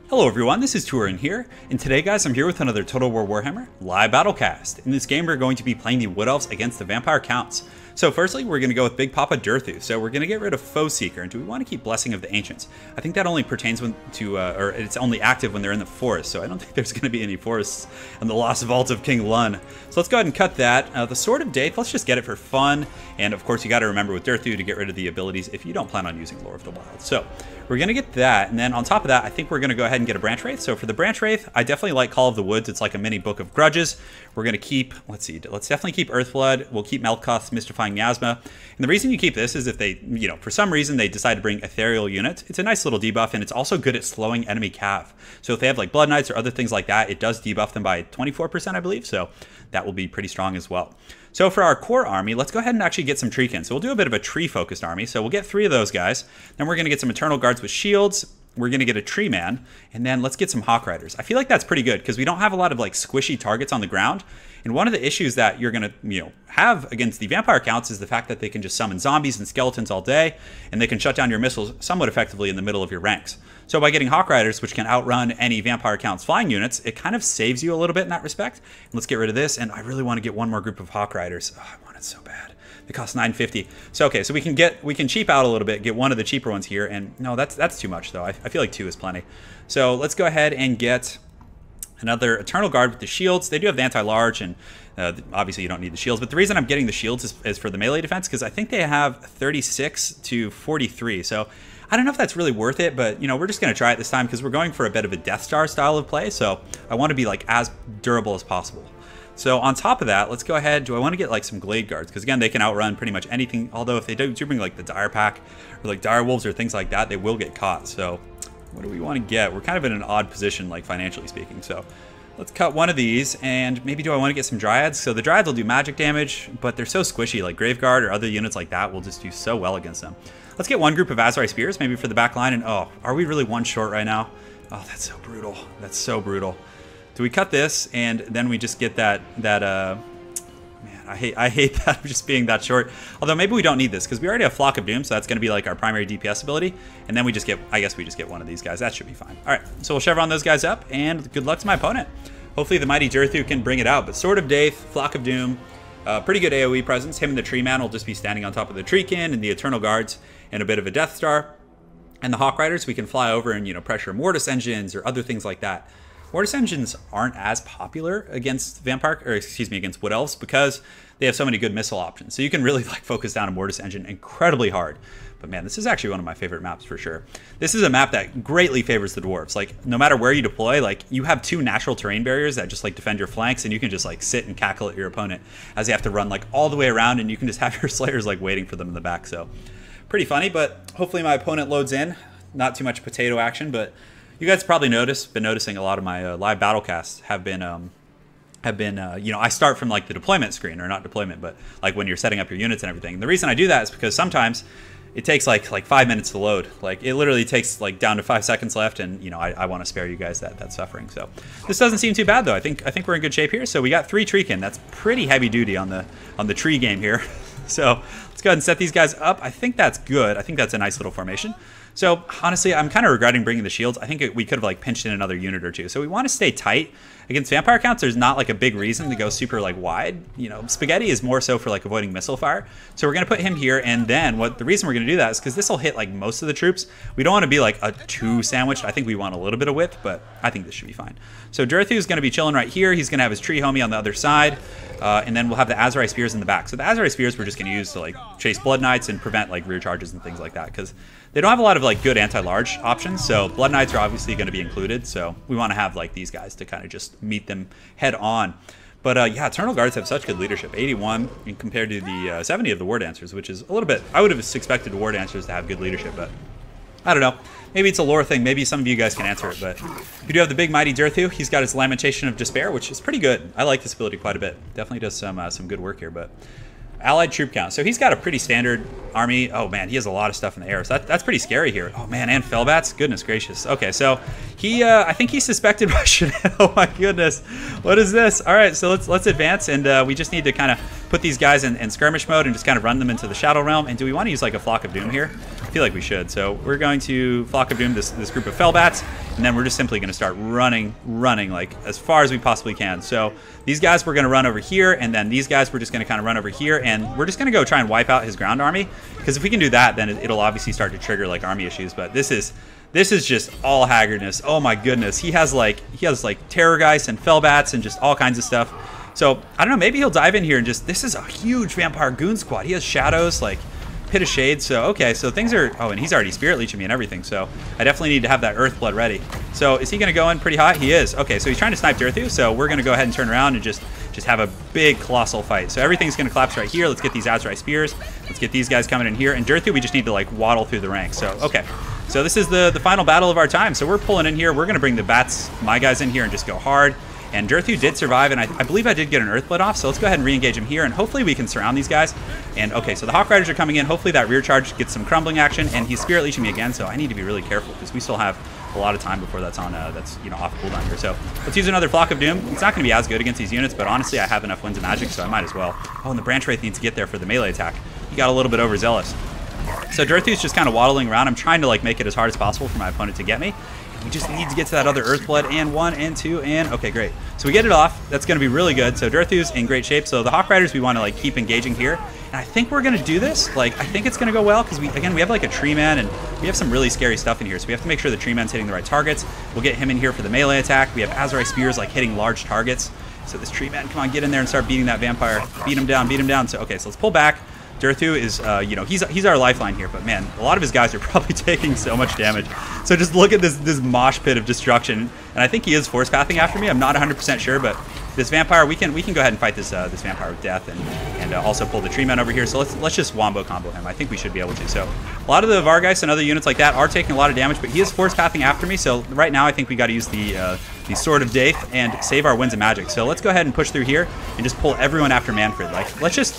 Hello everyone, this is Turin here, and today guys I'm here with another Total War Warhammer live battlecast. In this game we're going to be playing the Wood Elves against the Vampire Counts. So firstly we're going to go with Big Papa DURTHU'S, so we're going to get rid of Foe Seeker, and do we want to keep Blessing of the Ancients? I think that only pertains or it's only active when they're in the forest, so I don't think there's going to be any forests in the Lost Vault of King Lun. So let's go ahead and cut that. The Sword of Daith, let's just get it for fun, and of course you got to remember with DURTHU to get rid of the abilities if you don't plan on using Lore of the Wild. So we're going to get that, and then on top of that I think we're going to go ahead and get a Branch Wraith. So for the Branch Wraith, I definitely like Call of the Woods. It's like a mini Book of Grudges. We're going to keep, let's definitely keep Earthblood. We'll keep Melkoth's Mystifying Miasma. And the reason you keep this is if they, for some reason they decide to bring Ethereal Unit. It's a nice little debuff, and it's also good at slowing enemy cav. So if they have like Blood Knights or other things like that, it does debuff them by 24%, I believe. So that will be pretty strong as well. So for our core army, let's go ahead and actually get some Treekin. So we'll do a bit of a tree-focused army. So we'll get 3 of those guys. Then we're going to get some Eternal Guards with shields. We're going to get a Tree Man, and then let's get some Hawk Riders. I feel like that's pretty good because we don't have a lot of like squishy targets on the ground. And one of the issues that you're going to have against the Vampire Counts is the fact that they can just summon zombies and skeletons all day, and they can shut down your missiles somewhat effectively in the middle of your ranks. So by getting Hawk Riders, which can outrun any Vampire Counts flying units, it kind of saves you a little bit in that respect. And let's get rid of this, and I really want to get one more group of Hawk Riders. Oh, I want it so bad. They cost $950. So okay, so we can cheap out a little bit, get one of the cheaper ones here, and no, that's too much though. I feel like 2 is plenty. So let's go ahead and get another Eternal Guard with the shields. They do have the anti-large, and obviously you don't need the shields, but the reason I'm getting the shields is for the melee defense, because I think they have 36 to 43. So I don't know if that's really worth it, but we're just going to try it this time because we're going for a bit of a Death Star style of play, so I want to be like as durable as possible. So on top of that, let's go ahead. Do I want to get like some Glade Guards? Because again, they can outrun pretty much anything. Although if they do bring like the Dire Pack or like Dire Wolves or things like that, they will get caught. So what do we want to get? We're kind of in an odd position, like financially speaking. So let's cut one of these, and maybe do I want to get some Dryads? So the Dryads will do magic damage, but they're so squishy. Like Graveguard or other units like that will just do so well against them. Let's get one group of Azrai Spears, maybe for the back line. And oh, are we really one short right now? Oh, that's so brutal. That's so brutal. Do we cut this, and then we just get that man, I hate that just being that short. Although maybe we don't need this, because we already have Flock of Doom, so that's going to be like our primary DPS ability. And then we just get, I guess we just get one of these guys. That should be fine. All right, so we'll chevron those guys up, and good luck to my opponent. Hopefully the mighty DURTHU can bring it out. But Sword of Daith, Flock of Doom, pretty good AoE presence. Him and the Tree Man will just be standing on top of the Treekin and the Eternal Guards and a bit of a Death Star. And the Hawk Riders, we can fly over and pressure Mortis engines or other things like that. Mortis engines aren't as popular against against Wood Elves because they have so many good missile options. So you can really like focus down a Mortis engine incredibly hard. But man, this is actually one of my favorite maps for sure. This is a map that greatly favors the dwarves. Like no matter where you deploy, like you have 2 natural terrain barriers that just like defend your flanks, and you can just like sit and cackle at your opponent as they have to run like all the way around, and you can just have your slayers like waiting for them in the back. So pretty funny, but hopefully my opponent loads in. Not too much potato action, but you guys probably been noticing a lot of my live battlecasts have been I start from like the deployment screen, or not deployment, but like when you're setting up your units and everything. And the reason I do that is because sometimes it takes like 5 minutes to load. Like it literally takes like down to 5 seconds left, and I want to spare you guys that suffering. So this doesn't seem too bad though. I think we're in good shape here. So we got 3 Treekin. That's pretty heavy duty on the tree game here. So let's go ahead and set these guys up. I think that's good. I think that's a nice little formation. So honestly, I'm kind of regretting bringing the shields. I think we could have like pinched in another unit or 2. So we want to stay tight. Against Vampire Counts, there's not like a big reason to go super like wide. Spaghetti is more so for like avoiding missile fire. So we're going to put him here, and then the reason we're going to do that is because this will hit like most of the troops. We don't want to be like a 2 sandwiched. I think we want a little bit of width, but I think this should be fine. So DURTHU is going to be chilling right here. He's going to have his tree homie on the other side. And then we'll have the Azrai Spears in the back. So the Azrai Spears we're just going to use to like chase Blood Knights and prevent like rear charges and things like that, because they don't have a lot of like good anti-large options. So Blood Knights are obviously going to be included. So we want to have like these guys to kind of just meet them head on. But yeah, Eternal Guards have such good leadership. 81 compared to the 70 of the War Dancers, which is a little bit, I would have expected War Dancers to have good leadership, but I don't know. Maybe it's a lore thing. Maybe some of you guys can answer it. But you do have the big mighty DURTHU. He's got his Lamentation of Despair, which is pretty good. I like this ability quite a bit. Definitely does some good work here. But Allied troop count. So he's got a pretty standard army. Oh man, he has a lot of stuff in the air. So that's pretty scary here. Oh man, and Fellbats. Goodness gracious. Okay, so he, I think he's suspected by Chanel. Oh my goodness, what is this? All right, so let's advance, and we just need to kind of put these guys in skirmish mode and just kind of run them into the Shadow Realm. And do we want to use like a Flock of Doom here? I feel like we should. So we're going to Flock of Doom this group of Fellbats, and then we're just simply going to start running like as far as we possibly can. So these guys we're going to run over here, and then these guys we're just going to kind of run over here, and we're just going to go try and wipe out his ground army, because if we can do that, then it'll obviously start to trigger like army issues. But this is just all haggardness. Oh my goodness, he has like Terrorgeist and Fellbats and just all kinds of stuff. So I don't know, maybe he'll dive in here and just, this is a huge Vampire Goon squad. He has Shadows, like Pit of Shade. So okay, so things are, oh, and he's already Spirit Leeching me and everything, so I definitely need to have that Earthblood ready. So is he going to go in pretty hot? He is. Okay, so he's trying to snipe DURTHU, so we're going to go ahead and turn around and just have a big colossal fight. So everything's going to collapse right here. Let's get these Azrai Spears. Let's get these guys coming in here. And DURTHU, we just need to like waddle through the ranks. So okay, so this is the final battle of our time. So we're pulling in here. We're going to bring the bats, my guys, in here and just go hard. And DURTHU did survive, and I believe I did get an Earthblood off, so let's go ahead and re-engage him here, and hopefully we can surround these guys. And okay, so the Hawk Riders are coming in. Hopefully that rear charge gets some crumbling action, and he's Spirit Leeching me again, so I need to be really careful because we still have a lot of time before that's on that's off cooldown here. So let's use another Flock of Doom. It's not going to be as good against these units, but honestly I have enough Winds of Magic, so I might as well. Oh, and the Branch Wraith needs to get there for the melee attack. He got a little bit overzealous. So DURTHU's just kind of waddling around. I'm trying to like make it as hard as possible for my opponent to get me. We just need to get to that other Earthblood, and 1 and 2 and okay, great. So we get it off. That's going to be really good. So DURTHU's in great shape. So the Hawk Riders we want to like keep engaging here, and I think we're going to do this. Like I think it's going to go well because we have like a Tree Man, and we have some really scary stuff in here. So we have to make sure the Tree Man's hitting the right targets. We'll get him in here for the melee attack. We have Azrai Spears like hitting large targets. So this Tree Man, come on, get in there and start beating that Vampire. Beat him down, beat him down. So okay, so let's pull back. DURTHU is, he's our lifeline here, but man, a lot of his guys are probably taking so much damage. So just look at this mosh pit of destruction, and I think he is force pathing after me. I'm not 100% sure, but this Vampire, we can go ahead and fight this Vampire with death, and also pull the Tree Man over here. So let's just wombo combo him. I think we should be able to. So a lot of the Vargheist and other units like that are taking a lot of damage, but he is force pathing after me. So right now I think we got to use the Sword of Daith and save our Winds of Magic. So let's go ahead and push through here and just pull everyone after Manfred. Like let's just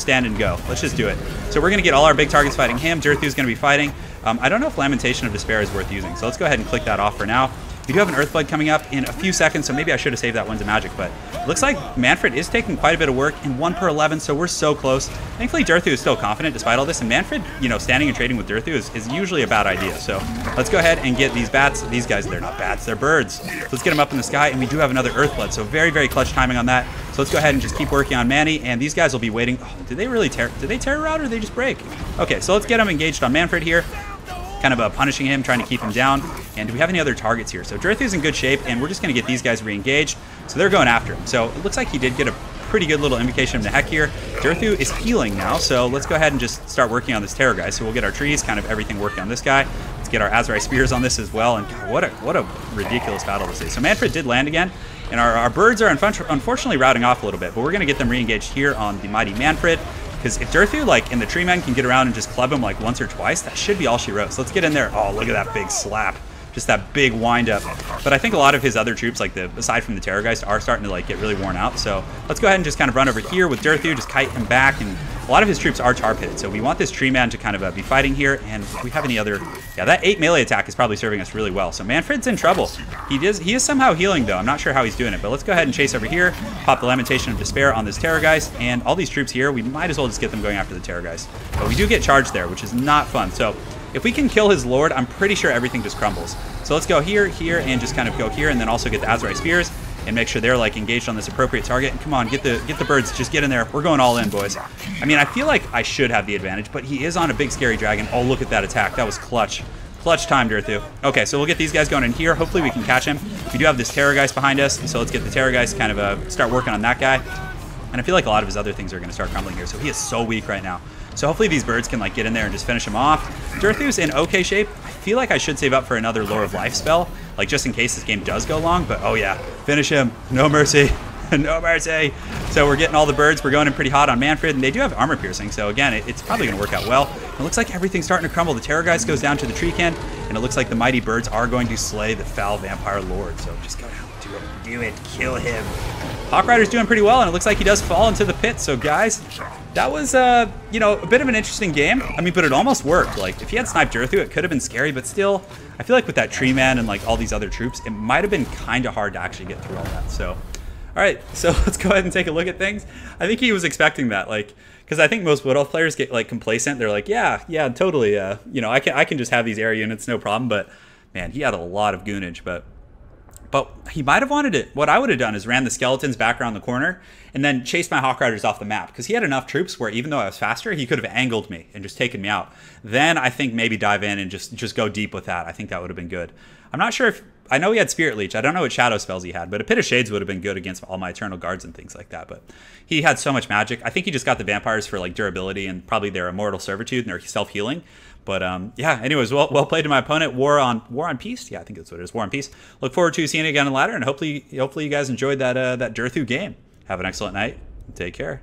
stand and go. Let's just do it. So we're gonna get all our big targets fighting him. DURTHU's gonna be fighting. I don't know if Lamentation of Despair is worth using, so let's go ahead and click that off for now. We do have an Earthblood coming up in a few seconds, so maybe I should have saved that Winds of Magic, but it looks like Manfred is taking quite a bit of work in 1 per 11, so we're so close. Thankfully, DURTHU is still confident despite all this, and Manfred, standing and trading with DURTHU is usually a bad idea. So let's go ahead and get these bats. These guys, they're not bats, they're birds. So let's get them up in the sky, and we do have another Earthblood, so very, very clutch timing on that. So let's go ahead and just keep working on Manny, and these guys will be waiting. Oh, did they terror out, or did they just break? Okay, so let's get them engaged on Manfred here. Kind of punishing him, trying to keep him down. And do we have any other targets here? So DURTHU's in good shape, and we're just going to get these guys re-engaged. So they're going after him. So it looks like he did get a pretty good little invocation of the heck here. DURTHU is healing now, so let's go ahead and just start working on this Terror guy. So we'll get our trees, kind of everything working on this guy. Let's get our Azrai Spears on this as well. And God, what a ridiculous battle this is. So Manfred did land again, and our birds are unfortunately routing off a little bit, but we're going to get them re-engaged here on the mighty Manfred. Because if DURTHU, like, in the Tree Man can get around and just club him, like, once or twice, that should be all she wrote. So let's get in there. Oh, look at that big slap. Just that big wind-up. But I think a lot of his other troops, like, aside from the Terrorgeist, are starting to, like, get really worn out. So let's go ahead and just kind of run over here with DURTHU, just kite him back. And a lot of his troops are tar pitted. So we want this Tree Man to kind of be fighting here. And if we have any other... Yeah, that 8 melee attack is probably serving us really well. So Manfred's in trouble. He is somehow healing, though. I'm not sure how he's doing it. But let's go ahead and chase over here. Pop the Lamentation of Despair on this Terrorgeist. And all these troops here, we might as well just get them going after the Terrorgeist. But we do get charged there, which is not fun. So if we can kill his Lord, I'm pretty sure everything just crumbles. So let's go here, and just kind of go here, and then also get the Azrai Spears and make sure they're like engaged on this appropriate target. And come on, get the birds, just get in there. We're going all in, boys. I mean, I feel like I should have the advantage, but he is on a big scary dragon. Oh, look at that attack. That was clutch. Clutch time, DURTHU. Okay, so we'll get these guys going in here. Hopefully we can catch him. We do have this Terrorgeist behind us, so let's get the Terrorgeist, kind of start working on that guy. And I feel like a lot of his other things are going to start crumbling here. So he is so weak right now. So hopefully these birds can like get in there and just finish him off. DURTHU's in okay shape. I feel like I should save up for another Lore of Life spell, like just in case this game does go long. But oh yeah, finish him. No mercy. No mercy. So we're getting all the birds. We're going in pretty hot on Manfred, and they do have armor piercing. So again, it's probably going to work out well. It looks like everything's starting to crumble. The Terrorgeist goes down to the Treekin, and it looks like the mighty birds are going to slay the foul Vampire Lord. So just go down. Do it. Kill him. Hawk Rider's doing pretty well, and it looks like he does fall into the pit. So guys, that was a bit of an interesting game. I mean, but it almost worked. Like if he had sniped DURTHU, it could have been scary, but still, I feel like with that Tree Man and like all these other troops, it might have been kind of hard to actually get through all that. So All right, so let's go ahead and take a look at things. I think he was expecting that, like, because I think most Wood Elf players get like complacent. They're like, yeah, totally. You know, I can just have these air units, no problem. But man, he had a lot of goonage. But he might have wanted it. What I would have done is ran the skeletons back around the corner and then chased my Hawk Riders off the map, because he had enough troops where even though I was faster, he could have angled me and just taken me out. Then I think maybe dive in and just go deep with that. I think that would have been good. I'm not sure if... I know he had Spirit Leech. I don't know what shadow spells he had, but a Pit of Shades would have been good against all my Eternal Guards and things like that. But he had so much magic. I think he just got the vampires for like durability and probably their immortal servitude and their self-healing. But yeah, anyways, well played to my opponent. War on Peace? Yeah, I think that's what it is. War on Peace. Look forward to seeing you again in ladder, and hopefully you guys enjoyed that DURTHU game. Have an excellent night. Take care.